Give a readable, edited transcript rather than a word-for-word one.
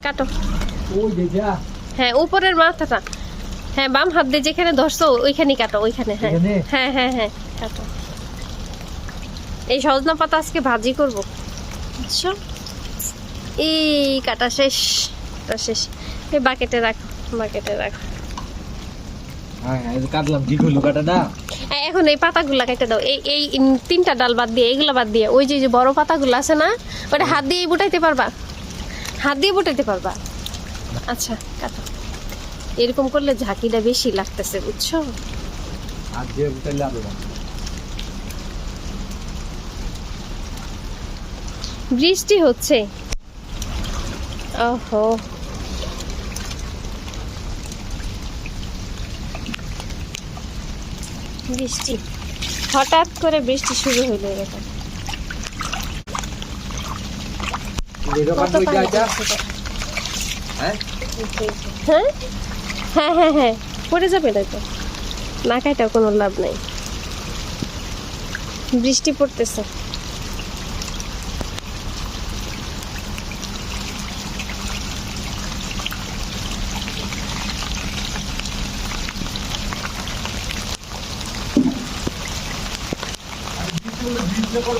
কাটো। হ্যাঁ উপরের মাথাটা, হ্যাঁ বাম হাত দিয়ে যেখানে ধরছো ওইখানে কাটো, ওইখানে। হ্যাঁ হ্যাঁ হ্যাঁ হ্যাঁ কাটো। এই সজনা পাতা আজকে ভাজি করবো বুঝছো। এই কাটা শেষ, কাটা শেষ। এই বাকেটে রাখো, বাকেটে রাখো। কাটলাম কি করলো কাটাটা। এখন এই পাতাগুলা কেটে দাও, এই এই 3টা ডাল বাদ দিয়ে, এইগুলা বাদ দিয়ে। ওই যে বড় পাতাগুলো আছে না, ওটা হাত দিয়ে বুটাইতে পারবা, হাত দিয়ে বুটাইতে পারবা। আচ্ছা কাটো। এরকম করলে ঝাঁকিটা বেশি লাগতেছে বুঝছো। হাত দিয়ে বুটাইলে হবে না। বৃষ্টি হচ্ছে, ওহো। বৃষ্টি হঠাৎ করে বৃষ্টি শুরু হইলো এরকম। কত পানি পড়ছে। হ্যাঁ হ্যাঁ হ্যাঁ হ্যাঁ হ্যাঁ পড়ে যাবে না তো, না খাইটাও কোনো লাভ নাই। বৃষ্টি পড়তেছে। করে